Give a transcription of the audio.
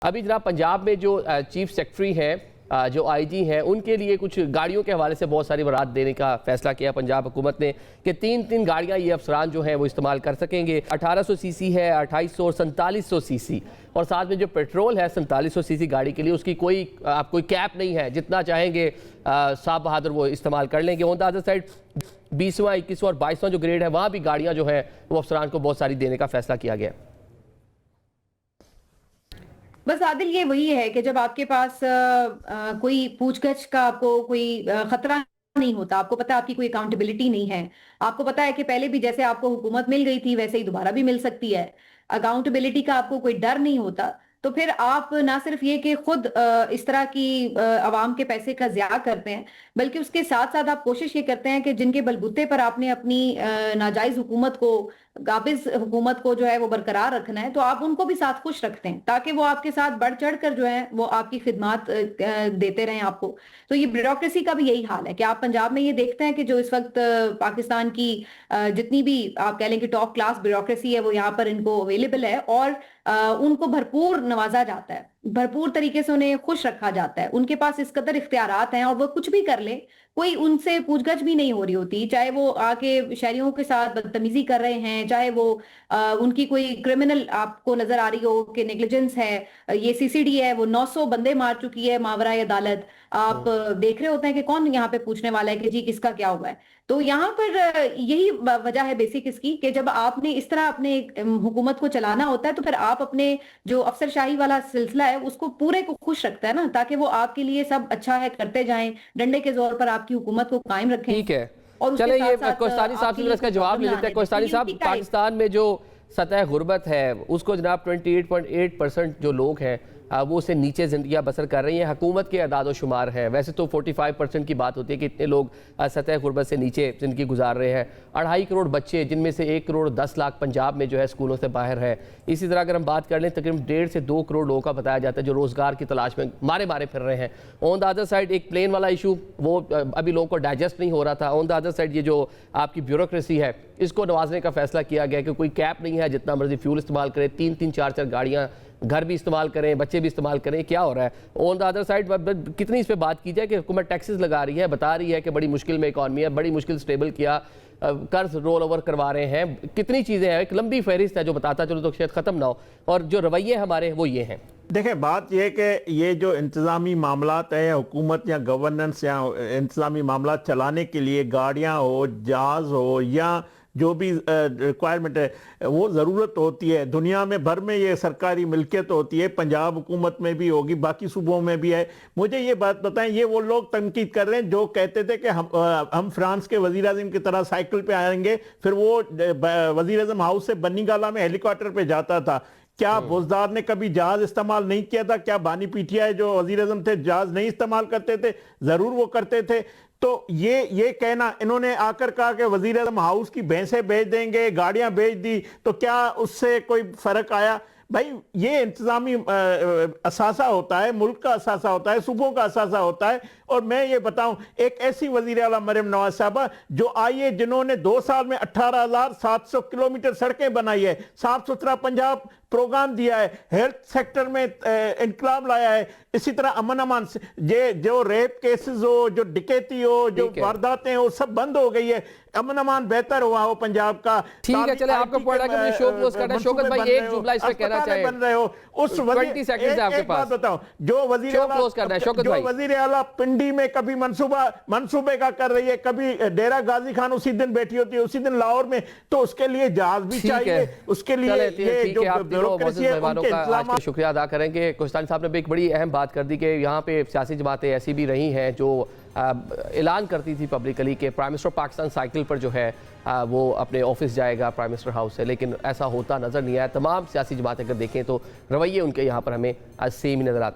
अभी जनाब पंजाब में जो चीफ सेक्रेटरी हैं, जो आईजी हैं, उनके लिए कुछ गाड़ियों के हवाले से बहुत सारी बरात देने का फैसला किया पंजाब हुकूमत ने कि तीन गाड़ियां ये अफसरान जो हैं वो इस्तेमाल कर सकेंगे। 1800 सीसी है, 2800 और 4700 सीसी, और साथ में जो पेट्रोल है 4700 सीसी गाड़ी के लिए उसकी कोई कैप नहीं है, जितना चाहेंगे साहब बहादुर वो इस्तेमाल कर लेंगे। ऑन द अदर साइड 20वां, 21वां और 22वां जो ग्रेड है वहाँ भी गाड़ियाँ जो हैं वो अफसरान को बहुत सारी देने का फैसला किया गया। बस आदिल, ये वही है कि जब आपके पास कोई पूछगछ का आपको कोई खतरा नहीं होता, आपको पता है आपकी कोई अकाउंटेबिलिटी नहीं है, आपको पता है कि पहले भी जैसे आपको हुकूमत मिल गई थी वैसे ही दोबारा भी मिल सकती है, अकाउंटेबिलिटी का आपको कोई डर नहीं होता, तो फिर आप ना सिर्फ ये कि खुद इस तरह की आवाम के पैसे का ज़िया करते हैं, बल्कि उसके साथ साथ आप कोशिश ये करते हैं कि जिनके बलबूते पर आपने अपनी नाजायज हुकूमत को, काबिज हुकूमत को जो है वो बरकरार रखना है, तो आप उनको भी साथ खुश रखते हैं ताकि वो आपके साथ बढ़ चढ़ कर जो है वो आपकी खिदमत देते रहें आपको। तो ये ब्यूरोक्रेसी का भी यही हाल है कि आप पंजाब में ये देखते हैं कि जो इस वक्त पाकिस्तान की जितनी भी आप कह लें कि टॉप क्लास ब्यूरोक्रेसी है वो यहाँ पर इनको अवेलेबल है, और उनको भरपूर नवाजा जाता है, भरपूर तरीके से उन्हें खुश रखा जाता है, उनके पास इस कदर इख्तियारात हैं और वो कुछ भी कर ले, कोई उनसे पूछगछ भी नहीं हो रही होती, चाहे वो आके शहरियों के साथ बदतमीजी कर रहे हैं, चाहे वो उनकी कोई क्रिमिनल आपको नजर आ रही हो कि नेग्लिजेंस है, ये सीसीडी है वो 900 बंदे मार चुकी है मावरा अदालत, आप देख रहे होते हैं कि कौन यहाँ पे पूछने वाला है कि जी किसका क्या हुआ है। तो यहाँ पर यही वजह है बेसिक इसकी कि जब आपने इस तरह अपने हुकूमत को चलाना होता है तो फिर आप अपने जो अफसरशाही वाला सिलसिला है उसको पूरे को खुश रखता है ना, ताकि वो आपके लिए सब अच्छा है करते जाएं, डंडे के जोर पर आपकी हुकूमत को कायम रखें। ठीक है, और चले ये कोस्तानी साहब से इसका जवाब ले लेते हैं। कोस्तानी साहब, पाकिस्तान में जो सतह गुर्बत है उसको जनाब 28.8% जो लोग हैं वो उससे नीचे ज़िंदगियाँ बसर कर रही हैं। हुकूमत के अदाद शुमार हैं, वैसे तो 45% की बात होती है कि इतने लोग सतह गुर्बत से नीचे ज़िंदगी गुजार रहे हैं। 2.5 करोड़ बच्चे, जिनमें से 1 करोड़ 10 लाख पंजाब में जो है स्कूलों से बाहर है। इसी तरह अगर हम बात कर लें तकरीबन 1.5 से 2 करोड़ लोगों का बताया जाता है जो रोज़गार की तलाश में मारे फिर रहे हैं। ऑन द अदर साइड एक प्लेन वाला इशू वो अभी लोगों को डाइजेस्ट नहीं हो रहा था। ऑन द अदर साइड ये जो आपकी ब्यूरोक्रेसी है इसको नवाजने का फैसला किया गया कि कोई कैप नहीं है, जितना मर्जी फ्यूल इस्तेमाल करें, 3-3 4-4 गाड़ियाँ घर भी इस्तेमाल करें, बच्चे भी इस्तेमाल करें, क्या हो रहा है। ऑन द अदर साइड कितनी इस पर बात की जाए कि हुकूमत टैक्सेस लगा रही है, बता रही है कि बड़ी मुश्किल में इकॉनमी है, बड़ी मुश्किल स्टेबल किया, कर्ज रोल ओवर करवा रहे हैं, कितनी चीज़ें हैं, एक लंबी फहरिस्त है जो बताता चलो तो शायद ख़त्म ना हो, और जो रवैये हमारे वो ये हैं। देखें, बात यह कि ये जो इंतज़ामी मामलात है, हुकूमत या गवर्नेंस या इंतज़ामी मामलात चलाने के लिए गाड़ियाँ हो, जहाज़ हो या जो भी रिक्वायरमेंट है वो ज़रूरत होती है, दुनिया में भर में ये सरकारी मिल्कियत होती है, पंजाब हुकूमत में भी होगी, बाकी सूबों में भी है। मुझे ये बात बताएं, ये वो लोग तनकीद कर रहे हैं जो कहते थे कि हम फ्रांस के वज़ीर आज़म की तरह साइकिल पे आएंगे, फिर वो वज़ीर आज़म हाउस से बन्नीगाला में हेलीकॉप्टर पे जाता था। क्या बुज़दार ने कभी जहाज इस्तेमाल नहीं किया था? क्या बानी पीटीआई जो वज़ीर आज़म थे जहाज नहीं इस्तेमाल करते थे? ज़रूर वो करते थे। तो ये कहना, इन्होंने आकर कहा कि वज़ीर आज़म हाउस की भैंसें बेच देंगे, गाड़ियां बेच दी, तो क्या उससे कोई फर्क आया? भाई ये इंतज़ामी असासा होता है, मुल्क का असासा होता है, सूबों का असासा होता है। और मैं ये बताऊं, एक ऐसी वज़ीर आला मरियम नवाज साहबा जो आई है जिन्होंने 2 साल में 18,700 किलोमीटर सड़कें बनाई है, साफ सुथरा पंजाब प्रोग्राम दिया है, हेल्थ सेक्टर में इनकलाब लाया है, इसी तरह अमन जो रेप केसेस हो, जो डिकैती हो, जो वारदातें हो, सब बंद हो गई है, अमन बेहतर हुआ हो पंजाब का। ठीक है, चले आपको पड़ा कि मैं शो क्लोज करना है। शौकत भाई एक जुमला इस पे कहना चाहे, बन रहे हो उस 20 सेकंड है आपके पास, बताओ, जो वज़ीर आला पिंडी में कभी मंसूबे का कर रही है, कभी डेरा गाजी खान उसी दिन बैठी होती है, उसी दिन लाहौर में, तो उसके लिए जहाज भी चाहिए, उसके लिए ये जो ब्यूरोक्रेसी है उनके इंतजाम। शुक्रिया अदा करेंगे। कोस्तानी साहब ने भी एक बड़ी अहम बात कर दी कि यहाँ पे सियासी जमातें ऐसी भी रही हैं जो ऐलान करती थी पब्लिकली कि प्राइम मिनिस्टर पाकिस्तान साइकिल पर जो है वो अपने ऑफिस जाएगा प्राइम मिनिस्टर हाउस से, लेकिन ऐसा होता नज़र नहीं आया। तमाम सियासी जमातें अगर देखें तो रवैये उनके यहाँ पर हमें सेम ही नज़र आते हैं।